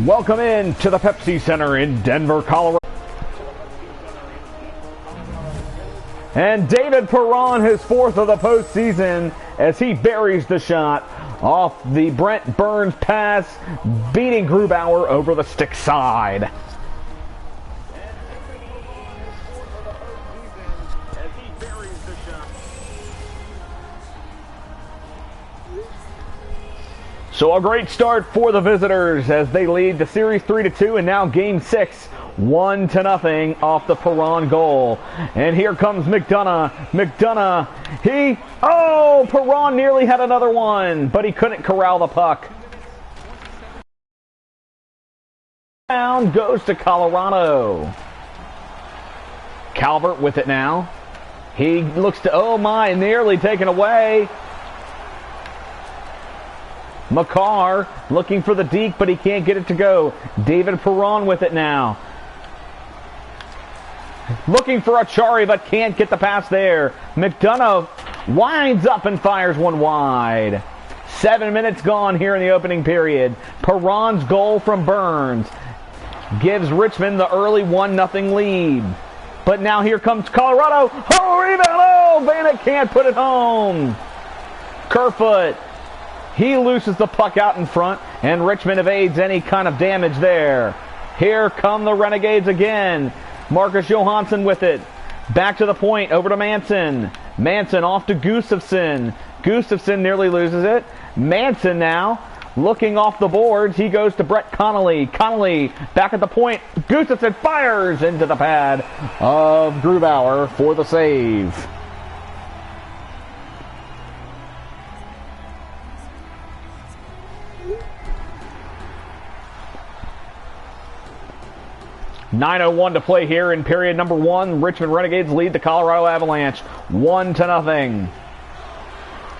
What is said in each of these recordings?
Welcome in to the Pepsi Center in Denver, Colorado. And David Perron, his fourth of the postseason, as he buries the shot off the Brent Burns pass, beating Grubauer over the stick side. So a great start for the visitors as they lead the series 3-2, and now game 6, 1-0 off the Perron goal. And here comes McDonough. Perron nearly had another one, but he couldn't corral the puck. Down goes to Colorado. Calvert with it now. He looks to, nearly taken away. Makar looking for the deke, but he can't get it to go. David Perron with it now. Looking for Achari, but can't get the pass there. McDonough winds up and fires one wide. 7 minutes gone here in the opening period. Perron's goal from Burns gives Richmond the early 1-0 lead. But now here comes Colorado. Rebound! Vanek can't put it home. Kerfoot. He looses the puck out in front, and Richmond evades any kind of damage there. Here come the Renegades again. Marcus Johansson with it. Back to the point, over to Manson. Manson off to Gustafsson. Gustafsson nearly loses it. Manson now looking off the boards. He goes to Brett Connolly. Connolly back at the point. Gustafsson fires into the pad of Grubauer for the save. .9:01 to play here in period number 1. Richmond Renegades lead the Colorado Avalanche 1-0.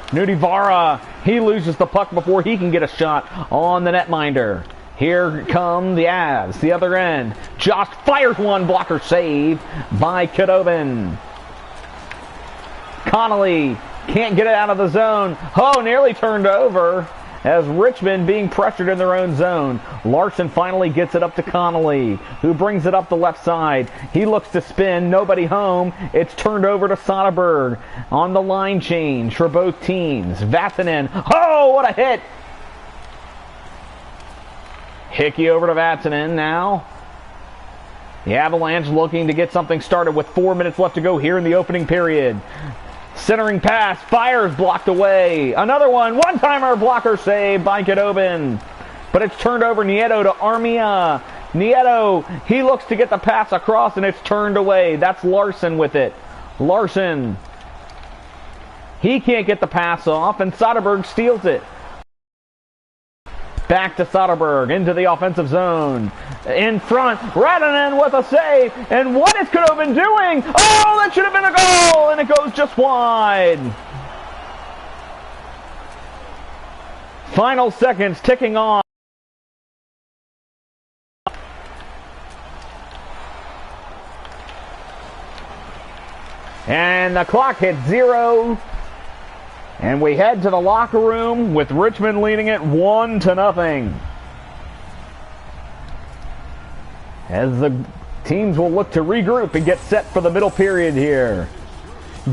Nudivara, he loses the puck before he can get a shot on the netminder. Here come the Avs, the other end. Josh fires one, blocker save by Khudobin. Connolly can't get it out of the zone. Nearly turned over as Richmond being pressured in their own zone. Larson finally gets it up to Connolly, who brings it up the left side. He looks to spin, nobody home. It's turned over to Soderberg on the line change for both teams. Vatanen, what a hit! Hickey over to Vatanen now. The Avalanche looking to get something started with 4 minutes left to go here in the opening period. Centering pass, fires, blocked away. Another one-timer, blocker save by Khudobin. But it's turned over Nieto to Armia. Nieto, he looks to get the pass across, and it's turned away. That's Larson with it. Larson, he can't get the pass off, and Soderberg steals it. Back to Soderberg, into the offensive zone. In front, Radinen with a save. And what is Khudobin doing? That should have been a goal, and it goes just wide. Final seconds ticking on. And the clock hits 0. And we head to the locker room with Richmond leading it 1-0. As the teams will look to regroup and get set for the middle period here.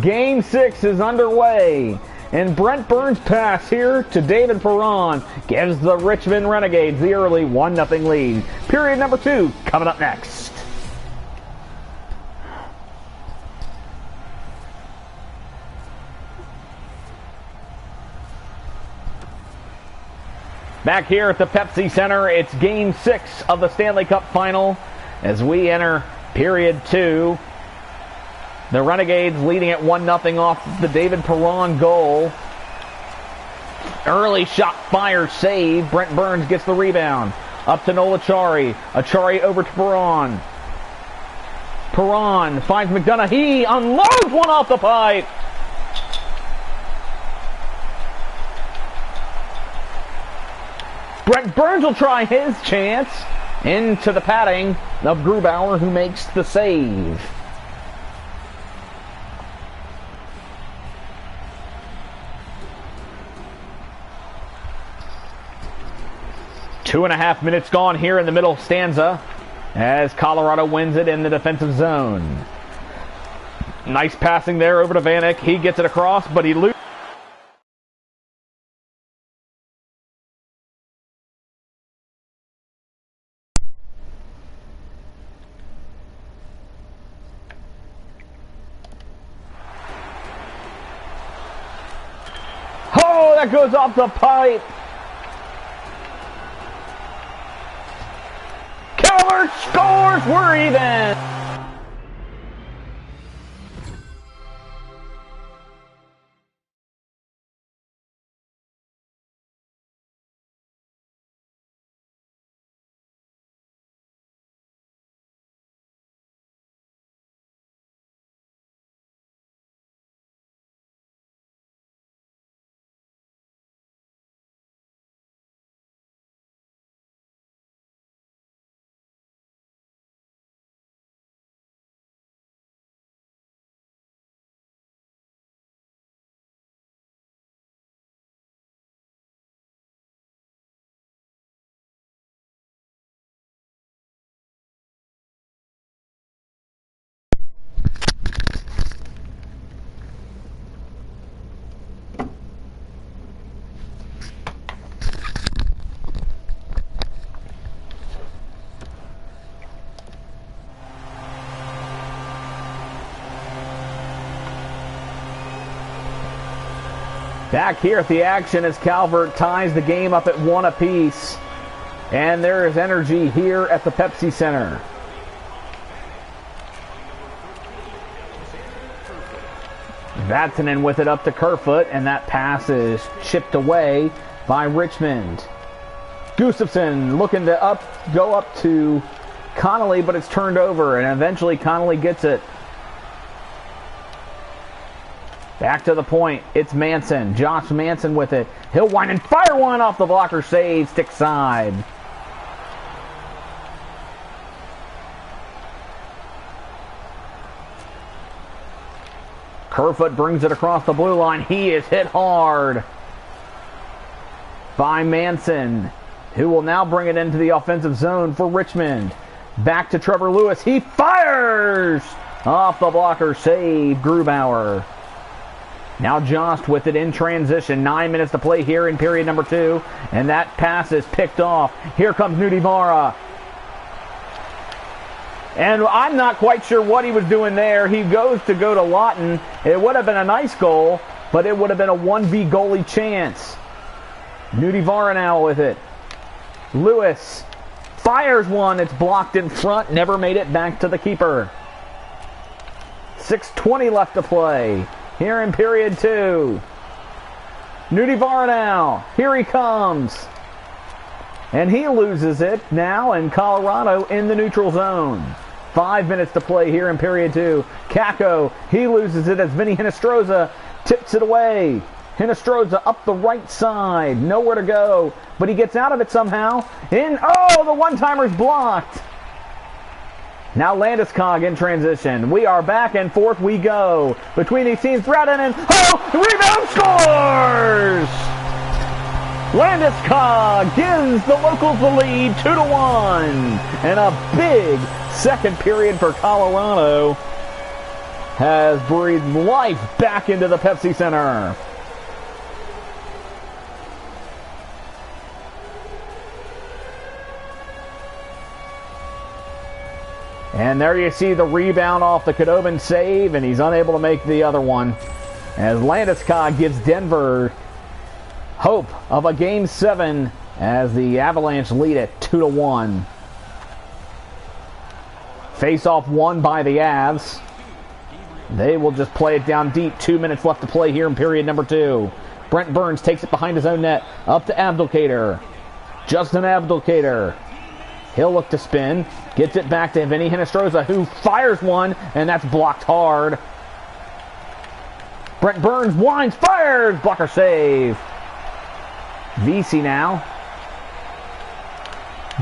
Game 6 is underway. And Brent Burns' pass here to David Perron gives the Richmond Renegades the early 1-0 lead. Period number 2 coming up next. Back here at the Pepsi Center, it's Game 6 of the Stanley Cup Final as we enter period 2. The Renegades leading at 1-0 off the David Perron goal. Early shot fire save. Brent Burns gets the rebound. Up to Noel Achari. Achari over to Perron. Perron finds McDonough. He unloads one off the pipe. Brent Burns will try his chance into the padding of Grubauer, who makes the save. 2.5 minutes gone here in the middle stanza as Colorado wins it in the defensive zone. Nice passing there over to Vanek. He gets it across, but he loses. Oh, that goes off the pipe. Keller scores. We're even. Back here at the action as Calvert ties the game up at 1 apiece. And there is energy here at the Pepsi Center. Vatanen with it up to Kerfoot, and that pass is chipped away by Richmond. Gustafson looking to go up to Connolly, but it's turned over, and eventually Connolly gets it. Back to the point, it's Manson. Josh Manson with it. He'll wind and fire one off the blocker save, stick side. Kerfoot brings it across the blue line. He is hit hard by Manson, who will now bring it into the offensive zone for Richmond. Back to Trevor Lewis. He fires off the blocker save, Grubauer. Now Jost with it in transition. 9 minutes to play here in period number 2. And that pass is picked off. Here comes Nudivara. And I'm not quite sure what he was doing there. He goes to Lawton. It would have been a nice goal, but it would have been a 1v goalie chance. Nudivara now with it. Lewis fires one. It's blocked in front. Never made it back to the keeper. 6:20 left to play here in period 2. Nudivara now. Here he comes. And he loses it now, and Colorado in the neutral zone. 5 minutes to play here in period 2. Kakko, he loses it as Vinny Hinostroza tips it away. Hinostroza up the right side. Nowhere to go, but he gets out of it somehow. The one-timer's blocked. Now Landeskog in transition. We are back and forth we go. Between these teams, Braden and rebound scores! Landeskog gives the locals the lead 2-1. And a big second period for Colorado has breathed life back into the Pepsi Center. And there you see the rebound off the Khudobin save, and he's unable to make the other one. As Landeskog gives Denver hope of a Game 7 as the Avalanche lead at 2-1. Face-off won by the Avs. They will just play it down deep. 2 minutes left to play here in period number 2. Brent Burns takes it behind his own net. Up to Abdelkader. Justin Abdelkader. He'll look to spin. Gets it back to Vinny Hinostroza, who fires one, and that's blocked hard. Brent Burns winds, fires, blocker save. VC now.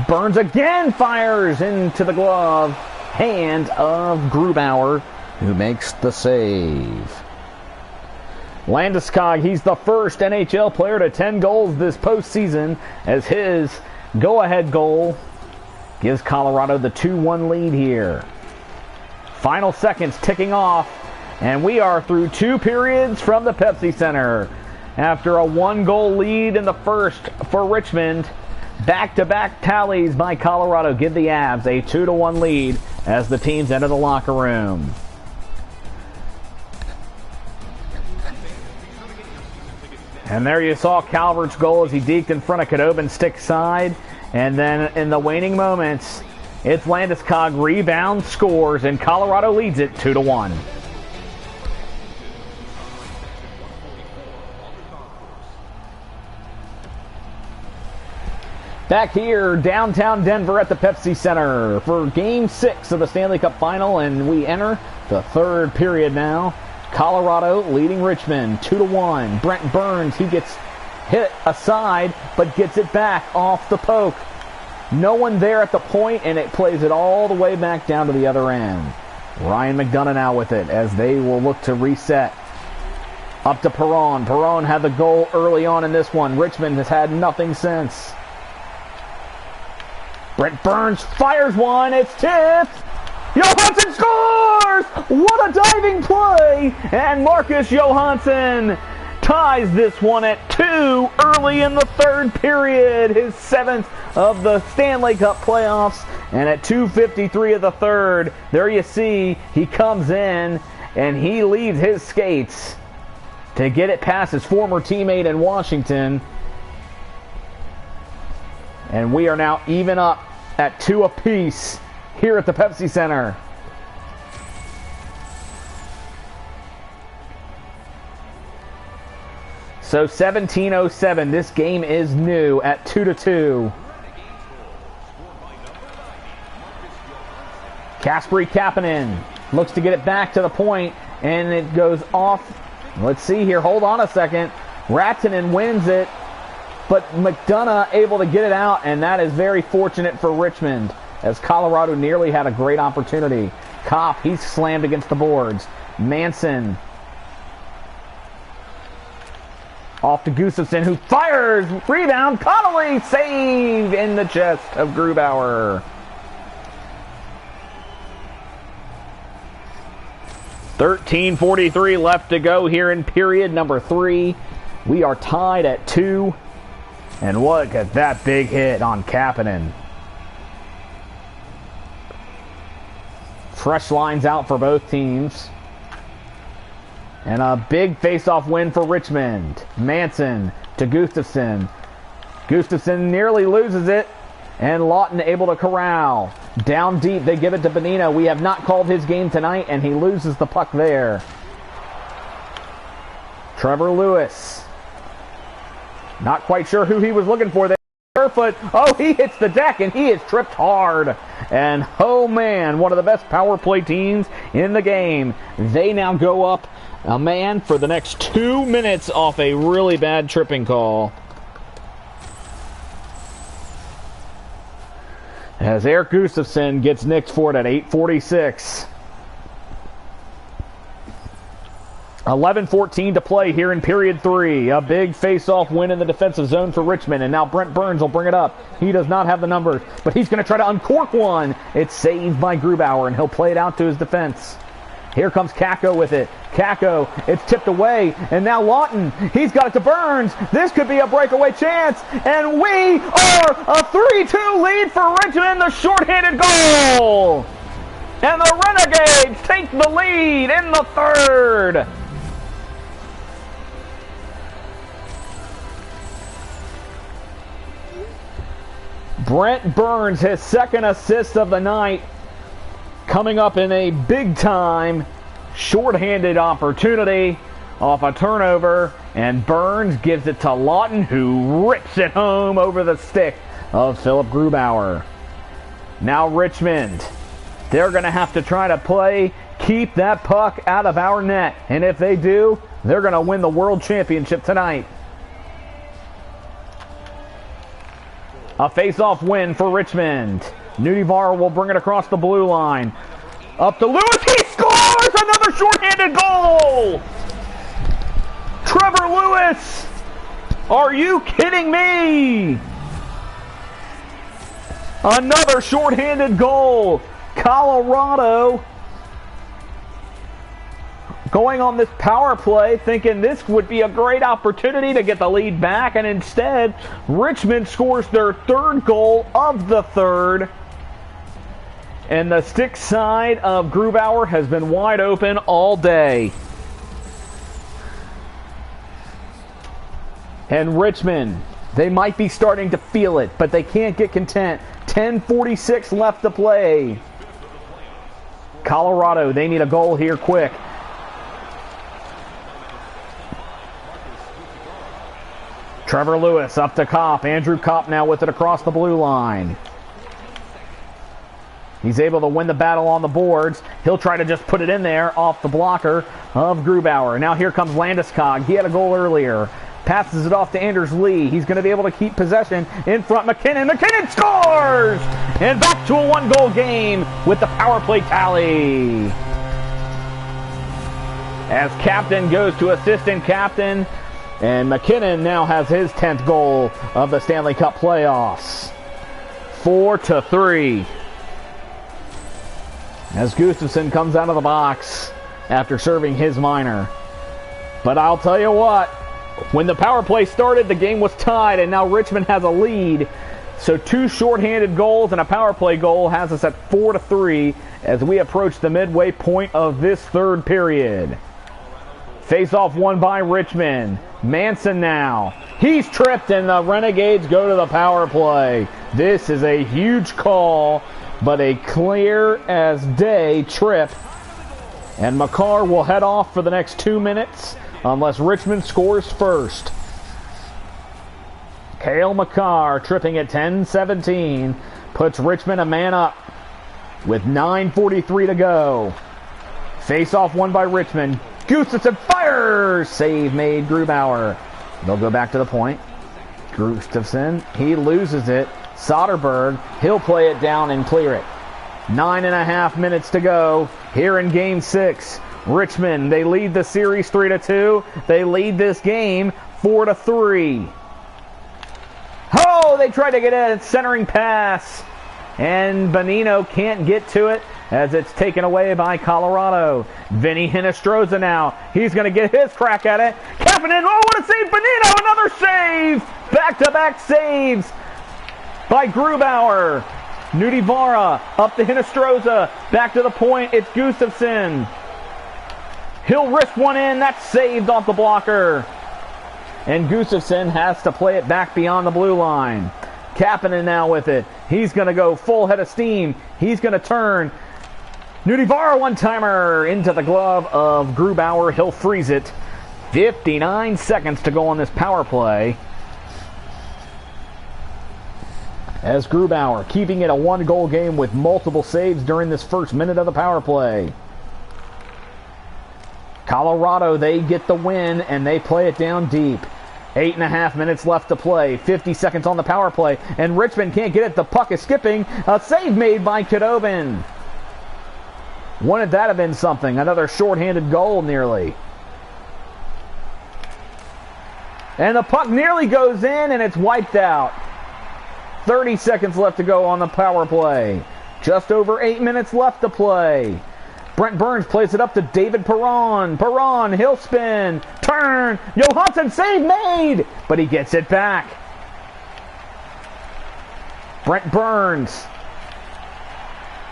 Burns again fires into the glove. Hand of Grubauer, who makes the save. Landeskog, he's the first NHL player to 10 goals this postseason, as his go-ahead goal gives Colorado the 2-1 lead here. Final seconds ticking off, and we are through 2 periods from the Pepsi Center. After a 1-goal lead in the first for Richmond, back-to-back tallies by Colorado give the Avs a 2-1 lead as the teams enter the locker room. And there you saw Calvert's goal as he deked in front of Khudobin's stick side. And then in the waning moments, it's Landeskog rebounds, scores, and Colorado leads it 2-1. Back here, downtown Denver at the Pepsi Center for Game 6 of the Stanley Cup Final, and we enter the 3rd period now. Colorado leading Richmond 2-1. Brent Burns, he gets hit aside, but gets it back off the poke. No one there at the point, and it plays it all the way back down to the other end. Ryan McDonough now with it as they will look to reset. Up to Perron. Perron had the goal early on in this one. Richmond has had nothing since. Brent Burns fires one. It's tipped. Johansson scores! What a diving play! And Marcus Johansson ties this one at 2 early in the 3rd period. His 7th of the Stanley Cup playoffs. And at 2:53 of the 3rd, there you see he comes in and he leaves his skates to get it past his former teammate in Washington. And we are now even up at 2 apiece here at the Pepsi Center. So 17:07, this game is new at 2-2. Kasperi Kapanen looks to get it back to the point, and it goes off. Let's see here, hold on a second. Ratinen wins it, but McDonough able to get it out, and that is very fortunate for Richmond, as Colorado nearly had a great opportunity. Kopp, he's slammed against the boards. Manson off to Gustafsson, who fires. Rebound. Connolly, save in the chest of Grubauer. 13:43 left to go here in period number 3. We are tied at 2. And look at that big hit on Kapanen. Fresh lines out for both teams. And a big face-off win for Richmond. Manson to Gustafsson. Gustafsson nearly loses it. And Lawton able to corral. Down deep, they give it to Bonino. We have not called his game tonight, and he loses the puck there. Trevor Lewis. Not quite sure who he was looking for there. Barefoot. Oh, he hits the deck, and he is tripped hard. And, oh man, one of the best power play teams in the game. They now go up a man for the next 2 minutes off a really bad tripping call. As Eric Gustafsson gets nicked for it at 8:46. 11:14 to play here in period 3. A big face-off win in the defensive zone for Richmond. And now Brent Burns will bring it up. He does not have the numbers, but he's going to try to uncork one. It's saved by Grubauer, and he'll play it out to his defense. Here comes Kakko with it. Kakko, it's tipped away, and now Lawton, he's got it to Burns. This could be a breakaway chance, and we are a 3-2 lead for Richmond, the shorthanded goal. And the Renegades take the lead in the 3rd. Brent Burns, his 2nd assist of the night, coming up in a big-time shorthanded opportunity off a turnover, and Burns gives it to Lawton, who rips it home over the stick of Philip Grubauer. Now Richmond, they're going to have to try to keep that puck out of our net, and if they do, they're going to win the World Championship tonight. A face-off win for Richmond. Nudivar will bring it across the blue line. Up to Lewis. He scores another shorthanded goal. Trevor Lewis. Are you kidding me? Another shorthanded goal. Colorado going on this power play, thinking this would be a great opportunity to get the lead back, and instead, Richmond scores their third goal of the third. And the stick side of Grubauer has been wide open all day. And Richmond, they might be starting to feel it, but they can't get content. 10:46 left to play. Colorado, they need a goal here quick. Trevor Lewis up to Kopp. Andrew Kopp now with it across the blue line. He's able to win the battle on the boards. He'll try to just put it in there off the blocker of Grubauer. Now here comes Landeskog. He had a goal earlier. Passes it off to Anders Lee. He's going to be able to keep possession in front. McKinnon. McKinnon scores! And back to a one-goal game with the power play tally. As captain goes to assistant captain. And McKinnon now has his 10th goal of the Stanley Cup playoffs. 4-3. As Gustafsson comes out of the box after serving his minor. But I'll tell you what, when the power play started, the game was tied, and now Richmond has a lead. So 2 shorthanded goals and a power play goal has us at 4-3 as we approach the midway point of this third period. Face-off won by Richmond. Manson now. He's tripped, and the Renegades go to the power play. This is a huge call, but a clear as day trip. And Makar will head off for the next 2 minutes unless Richmond scores first. Cale Makar tripping at 10:17 puts Richmond a man up with 9:43 to go. Face-off won by Richmond. Gustafsson fires! Save made Grubauer. They'll go back to the point. Gustafsson, he loses it. Soderberg, he'll play it down and clear it. 9.5 minutes to go here in Game 6. Richmond, they lead the series 3-2. They lead this game 4-3. Oh, they tried to get a centering pass. And Bonino can't get to it as it's taken away by Colorado. Vinny Hinostroza now. He's going to get his crack at it. Kapanen, oh, what a save! Bonino, another save! Back-to-back saves by Grubauer. Nudivara up to Hinostroza. Back to the point. It's Gustafsson. He'll wrist one in. That's saved off the blocker. And Gustafsson has to play it back beyond the blue line. Kapanen now with it. He's going to go full head of steam. He's going to turn. Nudivara one-timer into the glove of Grubauer. He'll freeze it. 59 seconds to go on this power play. As Grubauer keeping it a one-goal game with multiple saves during this first minute of the power play. Colorado, they get the win and they play it down deep. 8.5 minutes left to play. 50 seconds on the power play. And Richmond can't get it. The puck is skipping. A save made by Khudobin. Wouldn't that have been something? Another shorthanded goal nearly. And the puck nearly goes in and it's wiped out. 30 seconds left to go on the power play. Just over 8 minutes left to play. Brent Burns plays it up to David Perron. Perron, he'll spin. Turn. Johansson, save made. But he gets it back. Brent Burns.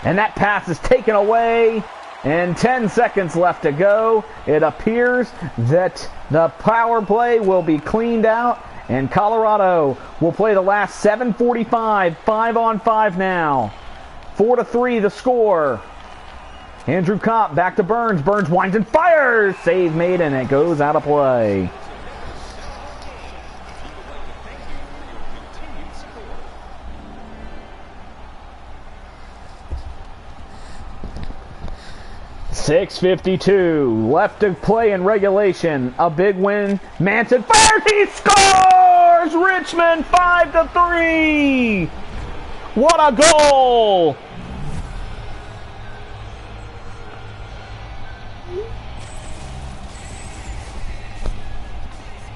And that pass is taken away. And 10 seconds left to go. It appears that the power play will be cleaned out. And Colorado will play the last 7:45. 5-on-5 now. 4-3 the score. Andrew Kopp back to Burns. Burns winds and fires. Save made and it goes out of play. .6:52 left to play in regulation. A big win. Manson fires. He scores! Richmond 5-3. What a goal!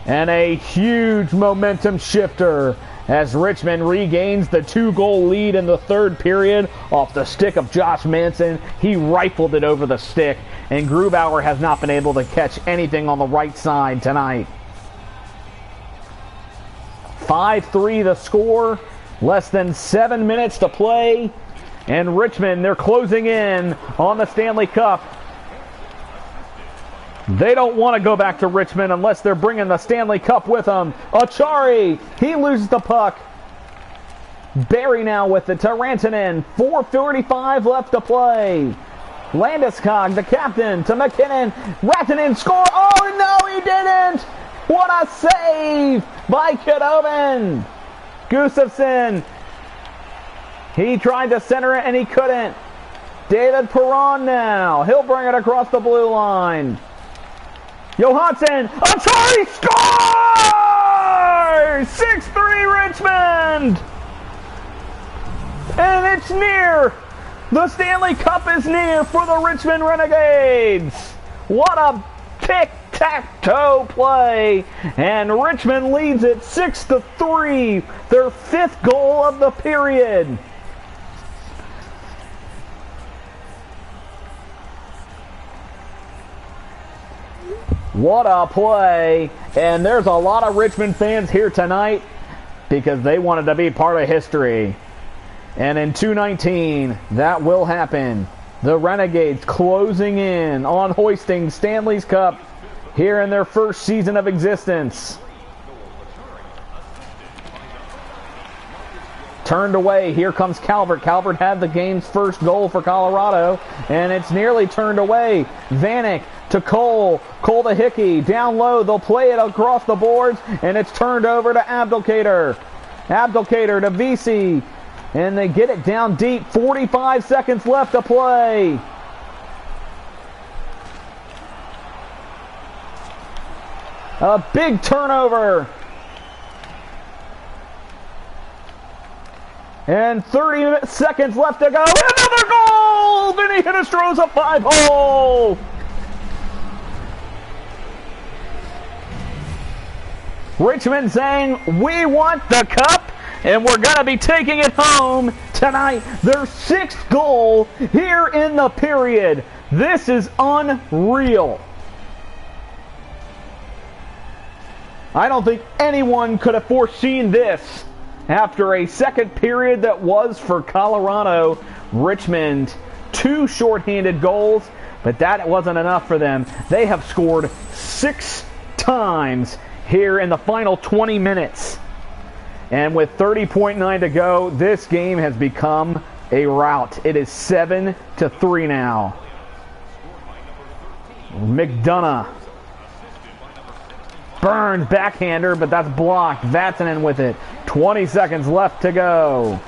And a huge momentum shifter as Richmond regains the 2-goal lead in the third period off the stick of Josh Manson. He rifled it over the stick, and Grubauer has not been able to catch anything on the right side tonight. 5-3 the score, less than 7 minutes to play, and Richmond, they're closing in on the Stanley Cup. They don't want to go back to Richmond unless they're bringing the Stanley Cup with them. Achari, he loses the puck. Barry now with it to Rantanen. 4:35 left to play. Landeskog, the captain, to McKinnon. Rantanen score. Oh, no, he didn't. What a save by Khudobin. Gustafsson. He tried to center it and he couldn't. David Perron now. He'll bring it across the blue line. Johansson, Achari scores! 6-3 Richmond! And it's near. The Stanley Cup is near for the Richmond Renegades. What a tic-tac-toe play. And Richmond leads it 6-3. Their 5th goal of the period. What a play. And there's a lot of Richmond fans here tonight because they wanted to be part of history. And in 2:19, that will happen. The Renegades closing in on hoisting Stanley's Cup here in their first season of existence. Turned away. Here comes Calvert. Calvert had the game's first goal for Colorado, and it's nearly turned away. Vanek to Cole. Cole to Hickey. Down low. They'll play it across the boards, and it's turned over to Abdelkader. Abdelkader to VC. And they get it down deep. 45 seconds left to play. A big turnover. And 30 seconds left to go. Another goal! Vinny Hinostro's a 5-hole. Richmond saying, we want the cup, and we're going to be taking it home tonight. Their 6th goal here in the period. This is unreal. I don't think anyone could have foreseen this. After a second period that was for Colorado, Richmond, 2 shorthanded goals, but that wasn't enough for them. They have scored 6 times here in the final 20 minutes. And with 30.9 to go, this game has become a rout. It is 7-3 now. McDonough. Burns, backhander, but that's blocked. Vatanen with it. 20 seconds left to go.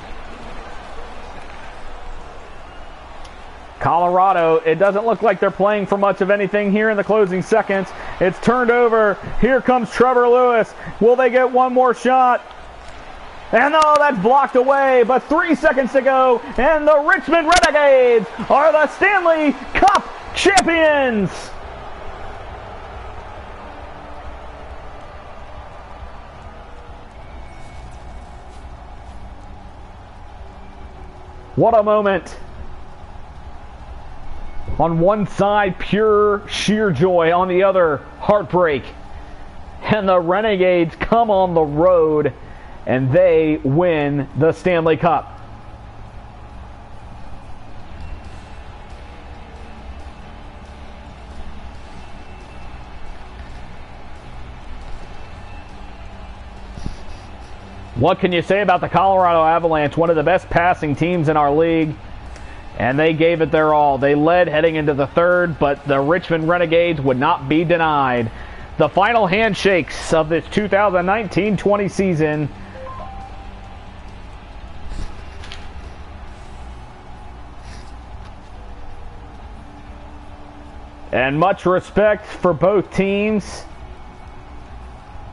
Colorado, it doesn't look like they're playing for much of anything here in the closing seconds. It's turned over. Here comes Trevor Lewis. Will they get one more shot? And no, that's blocked away, but 3 seconds to go, and the Richmond Renegades are the Stanley Cup champions! What a moment. On one side, pure sheer joy. On the other, heartbreak. And the Renegades come on the road and they win the Stanley Cup. What can you say about the Colorado Avalanche? One of the best passing teams in our league. And they gave it their all. They led heading into the third, but the Richmond Renegades would not be denied. The final handshakes of this 2019-20 season. And much respect for both teams.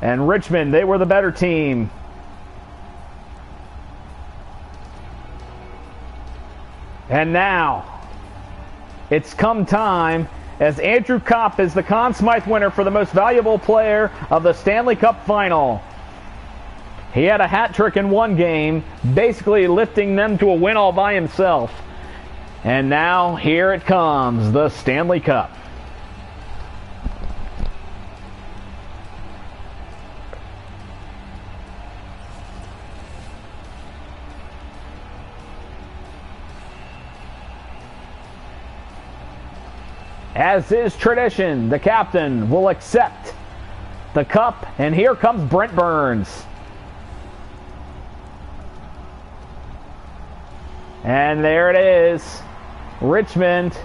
And Richmond, they were the better team. And now, it's come time as Andrew Kopp is the Conn Smythe winner for the most valuable player of the Stanley Cup Final. He had a hat trick in one game, basically lifting them to a win all by himself. And now, here it comes, the Stanley Cup. As is tradition, the captain will accept the cup, and here comes Brent Burns. And there it is. Richmond,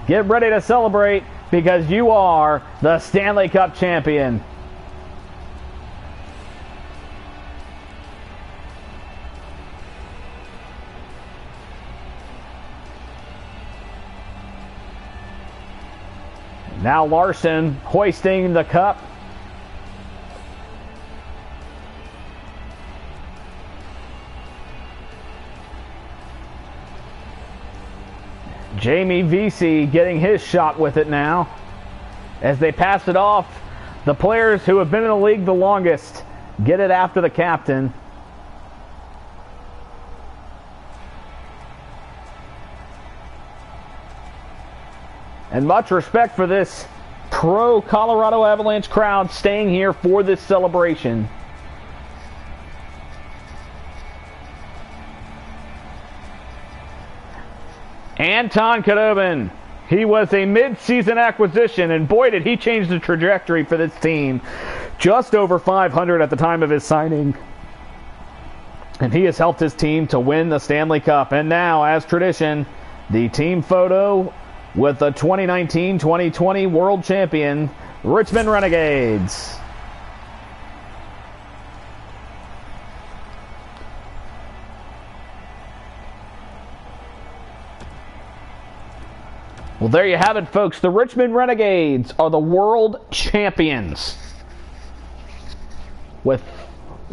get ready to celebrate because you are the Stanley Cup champion. Now Larson hoisting the cup. Jamie Vesey getting his shot with it now. As they pass it off, the players who have been in the league the longest get it after the captain. And much respect for this pro Colorado Avalanche crowd staying here for this celebration. Anton Khudobin, he was a mid-season acquisition, and boy did he change the trajectory for this team. Just over 500 at the time of his signing. And he has helped his team to win the Stanley Cup. And now, as tradition, the team photo with the 2019-2020 World Champion, Richmond Renegades. Well, there you have it, folks. The Richmond Renegades are the world champions, with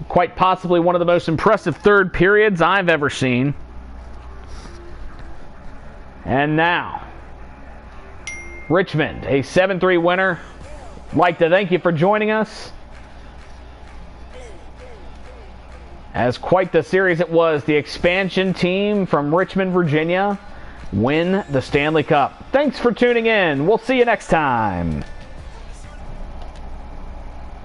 quite possibly one of the most impressive third periods I've ever seen. And now, Richmond, a 7-3 winner. I'd like to thank you for joining us. As quite the series it was, the expansion team from Richmond, Virginia, win the Stanley Cup. Thanks for tuning in. We'll see you next time.